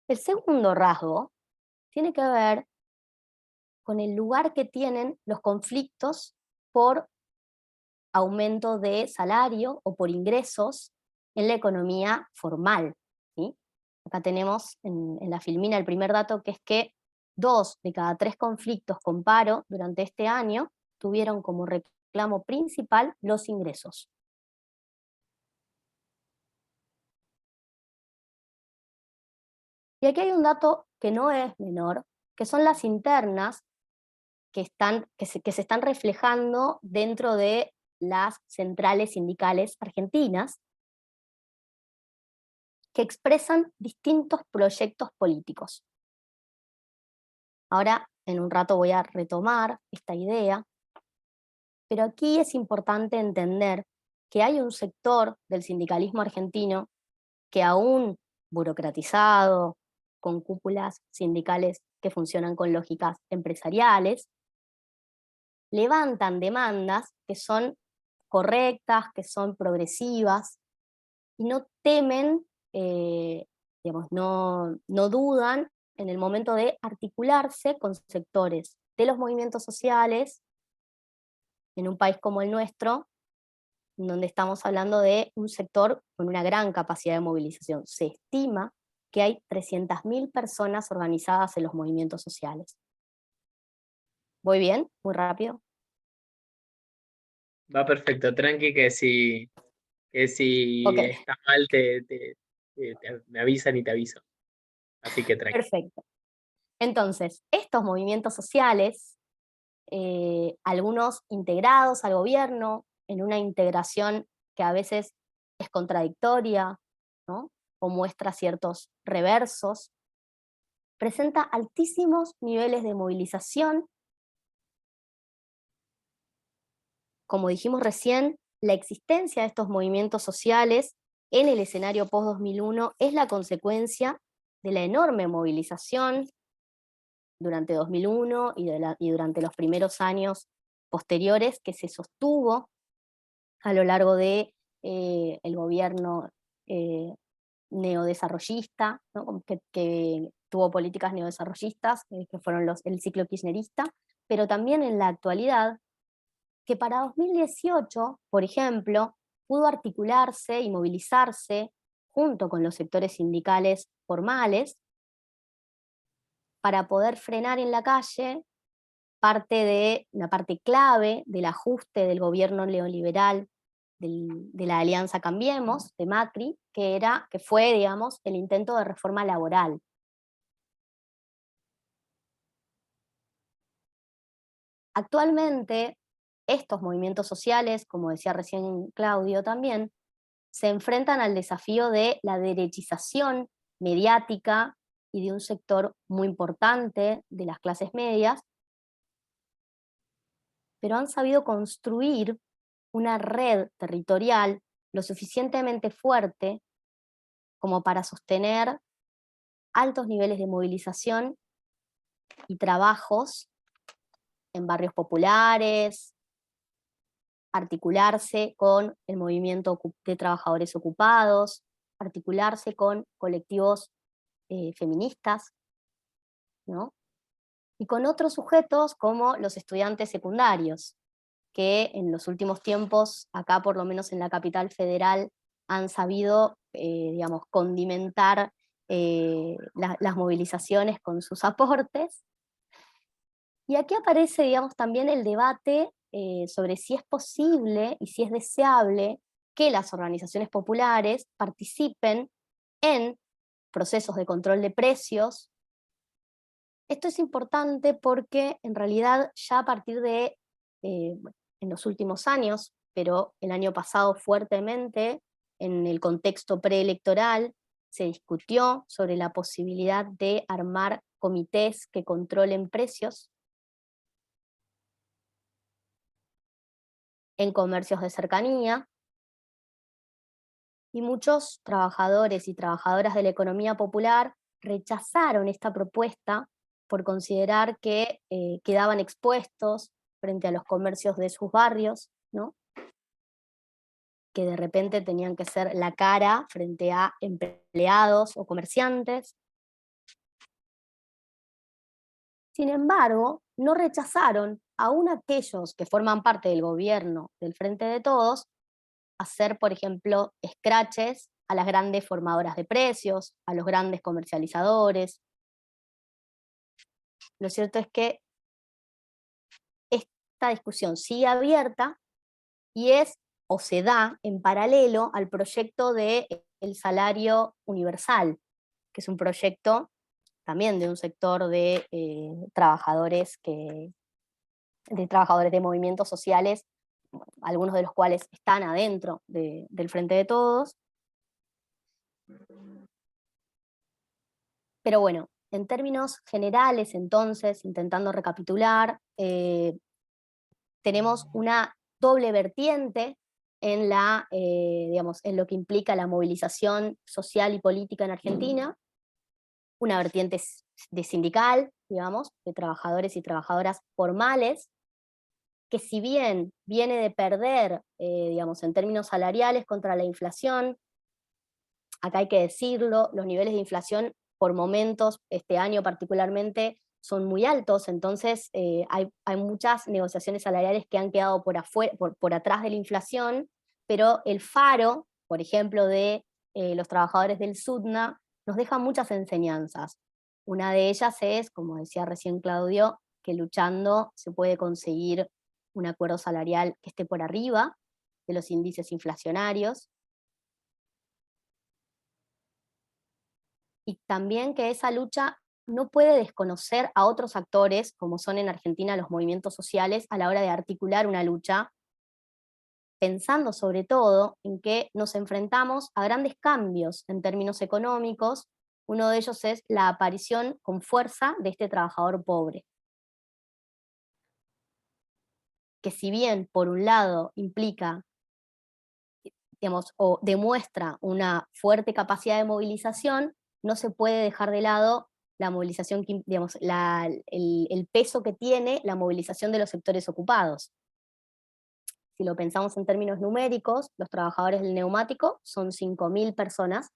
El segundo rasgo tiene que ver con el lugar que tienen los conflictos por aumento de salario o por ingresos en la economía formal, ¿sí? Acá tenemos en la filmina el primer dato, que es que 2 de cada 3 conflictos con paro durante este año tuvieron como reclamo principal los ingresos. Y aquí hay un dato que no es menor, que son las internas que se están reflejando dentro de las centrales sindicales argentinas, que expresan distintos proyectos políticos. Ahora, en un rato voy a retomar esta idea, pero aquí es importante entender que hay un sector del sindicalismo argentino que aún burocratizado, con cúpulas sindicales que funcionan con lógicas empresariales, levantan demandas que son correctas, que son progresivas, y no temen, digamos, no dudan en el momento de articularse con sectores de los movimientos sociales en un país como el nuestro, donde estamos hablando de un sector con una gran capacidad de movilización. Se estima que hay 300.000 personas organizadas en los movimientos sociales. ¿Voy bien? ¿Muy rápido? Va perfecto, tranqui, que si Ok, está mal me avisan y te aviso. Así que tranqui. perfecto. Entonces, estos movimientos sociales, algunos integrados al gobierno, en una integración que a veces es contradictoria, ¿no? O muestra ciertos reversos, presenta altísimos niveles de movilización. Como dijimos recién, la existencia de estos movimientos sociales en el escenario post-2001 es la consecuencia de la enorme movilización durante 2001 y durante los primeros años posteriores, que se sostuvo a lo largo de el gobierno neodesarrollista, ¿no? que tuvo políticas neodesarrollistas, que fueron el ciclo kirchnerista, pero también en la actualidad, que para 2018, por ejemplo, pudo articularse y movilizarse junto con los sectores sindicales formales para poder frenar en la calle una parte clave del ajuste del gobierno neoliberal de la Alianza Cambiemos, de Macri, que fue, digamos, el intento de reforma laboral. Actualmente, estos movimientos sociales, como decía recién Claudio también, se enfrentan al desafío de la derechización mediática y de un sector muy importante de las clases medias, pero han sabido construir una red territorial lo suficientemente fuerte como para sostener altos niveles de movilización y trabajos en barrios populares, articularse con el movimiento de trabajadores ocupados, articularse con colectivos feministas, ¿no? Y con otros sujetos como los estudiantes secundarios, que en los últimos tiempos, acá por lo menos en la capital federal, han sabido, digamos, condimentar las movilizaciones con sus aportes. Y aquí aparece, digamos, también el debate sobre si es posible y si es deseable que las organizaciones populares participen en procesos de control de precios. Esto es importante porque en realidad ya a partir de, en los últimos años, pero el año pasado fuertemente, en el contexto preelectoral, se discutió sobre la posibilidad de armar comités que controlen precios en comercios de cercanía, y muchos trabajadores y trabajadoras de la economía popular rechazaron esta propuesta por considerar que quedaban expuestos frente a los comercios de sus barrios, ¿no? Que de repente tenían que ser la cara frente a empleados o comerciantes. Sin embargo, no rechazaron aún aquellos que forman parte del gobierno del Frente de Todos hacer, por ejemplo, escraches a las grandes formadoras de precios, a los grandes comercializadores. Lo cierto es que esta discusión sigue abierta y es o se da en paralelo al proyecto del salario universal, que es un proyecto también de un sector de trabajadores de movimientos sociales, algunos de los cuales están adentro del Frente de Todos. Pero bueno, en términos generales, entonces, intentando recapitular, tenemos una doble vertiente en, digamos, en lo que implica la movilización social y política en Argentina, una vertiente de sindical, digamos, de trabajadores y trabajadoras formales, que si bien viene de perder, digamos, en términos salariales contra la inflación, acá hay que decirlo, los niveles de inflación por momentos, este año particularmente, son muy altos, entonces hay muchas negociaciones salariales que han quedado por atrás de la inflación, pero el faro, por ejemplo, de los trabajadores del SUTNA, nos deja muchas enseñanzas. Una de ellas es, como decía recién Claudio, que luchando se puede conseguir un acuerdo salarial que esté por arriba de los índices inflacionarios, y también que esa lucha no puede desconocer a otros actores, como son en Argentina los movimientos sociales, a la hora de articular una lucha, pensando sobre todo en que nos enfrentamos a grandes cambios en términos económicos. Uno de ellos es la aparición con fuerza de este trabajador pobre, que si bien por un lado implica, digamos, o demuestra una fuerte capacidad de movilización, no se puede dejar de lado la movilización, digamos, el peso que tiene la movilización de los sectores ocupados. Si lo pensamos en términos numéricos, los trabajadores del neumático son 5.000 personas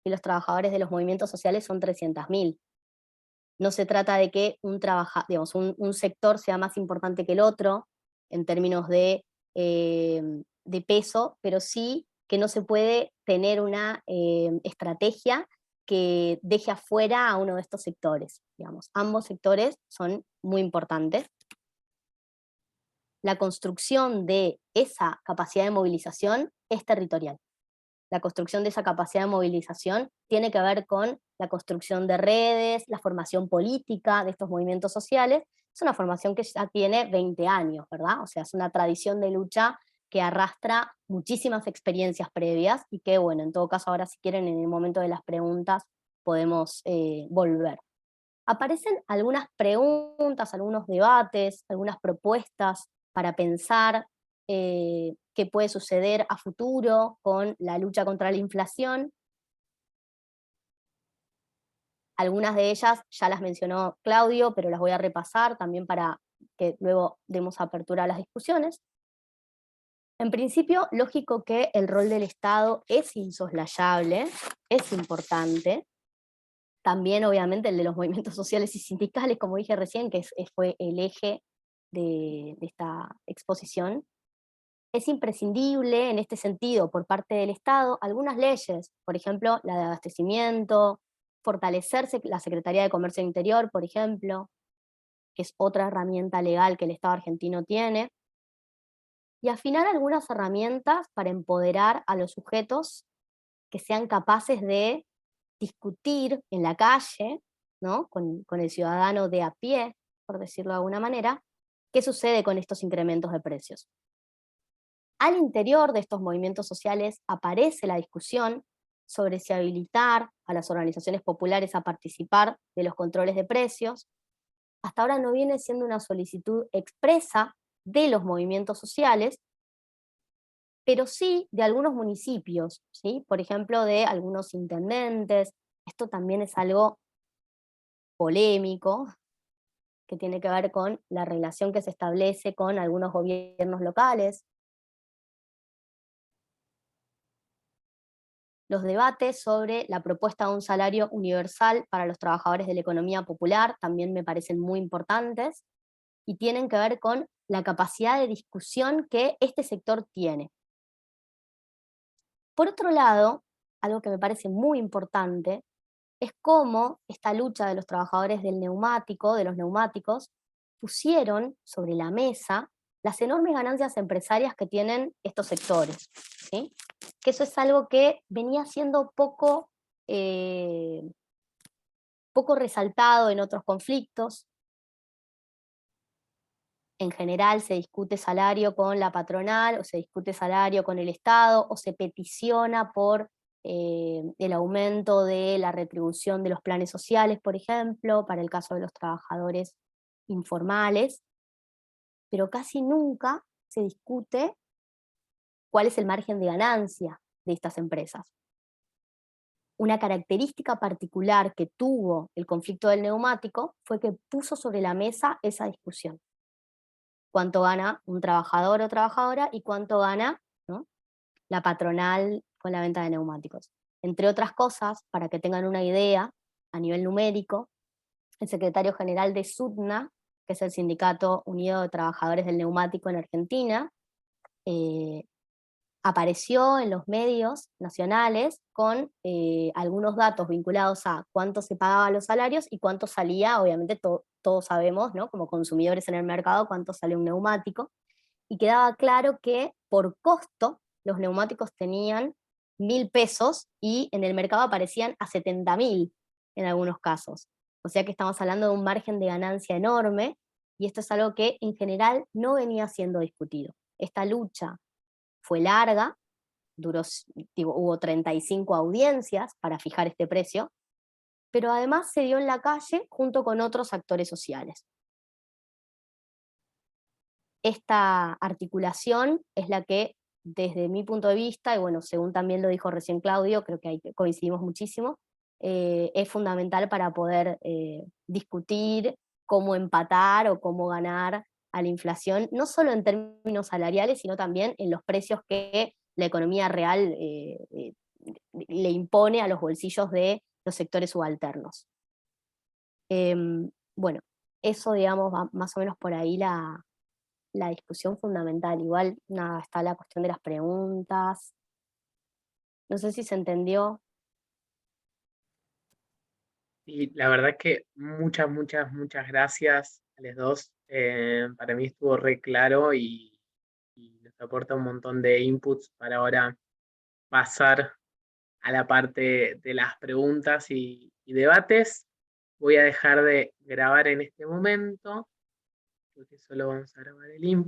y los trabajadores de los movimientos sociales son 300.000. No se trata de que un sector sea más importante que el otro en términos de peso, pero sí que no se puede tener una estrategia que deje afuera a uno de estos sectores. Digamos. Ambos sectores son muy importantes. La construcción de esa capacidad de movilización es territorial. La construcción de esa capacidad de movilización tiene que ver con la construcción de redes, la formación política de estos movimientos sociales. Es una formación que ya tiene 20 años, ¿verdad? O sea, es una tradición de lucha que arrastra muchísimas experiencias previas y que, bueno, en todo caso, ahora si quieren, en el momento de las preguntas podemos volver. Aparecen algunas preguntas, algunos debates, algunas propuestas para pensar qué puede suceder a futuro con la lucha contra la inflación. Algunas de ellas ya las mencionó Claudio, pero las voy a repasar también para que luego demos apertura a las discusiones. En principio, lógico que el rol del Estado es insoslayable, es importante. También, obviamente, el de los movimientos sociales y sindicales, como dije recién, que fue el eje de esta exposición. Es imprescindible, en este sentido, por parte del Estado, algunas leyes, por ejemplo, la de abastecimiento, fortalecerse la Secretaría de Comercio Interior, por ejemplo, que es otra herramienta legal que el Estado argentino tiene, y afinar algunas herramientas para empoderar a los sujetos que sean capaces de discutir en la calle, ¿no? con el ciudadano de a pie, por decirlo de alguna manera, qué sucede con estos incrementos de precios. Al interior de estos movimientos sociales aparece la discusión sobre si habilitar a las organizaciones populares a participar de los controles de precios. Hasta ahora no viene siendo una solicitud expresa de los movimientos sociales, pero sí de algunos municipios, ¿sí? Por ejemplo, de algunos intendentes. Esto también es algo polémico, que tiene que ver con la relación que se establece con algunos gobiernos locales. Los debates sobre la propuesta de un salario universal para los trabajadores de la economía popular también me parecen muy importantes y tienen que ver con la capacidad de discusión que este sector tiene. Por otro lado, algo que me parece muy importante es cómo esta lucha de los trabajadores del neumático, de los neumáticos, pusieron sobre la mesa las enormes ganancias empresarias que tienen estos sectores, ¿sí? Que eso es algo que venía siendo poco resaltado en otros conflictos. En general se discute salario con la patronal, o se discute salario con el Estado, o se peticiona por el aumento de la retribución de los planes sociales, por ejemplo, para el caso de los trabajadores informales, pero casi nunca se discute cuál es el margen de ganancia de estas empresas. Una característica particular que tuvo el conflicto del neumático fue que puso sobre la mesa esa discusión. Cuánto gana un trabajador o trabajadora y cuánto gana, ¿no?, la patronal con la venta de neumáticos. Entre otras cosas, para que tengan una idea, a nivel numérico, el secretario general de SUTNA, que es el Sindicato Unido de Trabajadores del Neumático en Argentina, apareció en los medios nacionales con algunos datos vinculados a cuánto se pagaba los salarios y cuánto salía, obviamente todos sabemos, ¿no?, como consumidores en el mercado, cuánto sale un neumático, y quedaba claro que por costo los neumáticos tenían 1.000 pesos y en el mercado aparecían a 70.000 en algunos casos. O sea que estamos hablando de un margen de ganancia enorme, y esto es algo que en general no venía siendo discutido. Esta lucha fue larga, hubo 35 audiencias para fijar este precio, pero además se dio en la calle junto con otros actores sociales. Esta articulación es la que, desde mi punto de vista, y bueno, según también lo dijo recién Claudio, creo que ahí coincidimos muchísimo, es fundamental para poder discutir cómo empatar o cómo ganar a la inflación, no solo en términos salariales, sino también en los precios que la economía real le impone a los bolsillos de los sectores subalternos. Bueno, eso, digamos, va más o menos por ahí la discusión fundamental. Igual, nada, está la cuestión de las preguntas. No sé si se entendió. Y la verdad que muchas, muchas, muchas gracias a los dos. Para mí estuvo re claro y nos aporta un montón de inputs para ahora pasar a la parte de las preguntas y debates. Voy a dejar de grabar en este momento, porque solo vamos a grabar el input.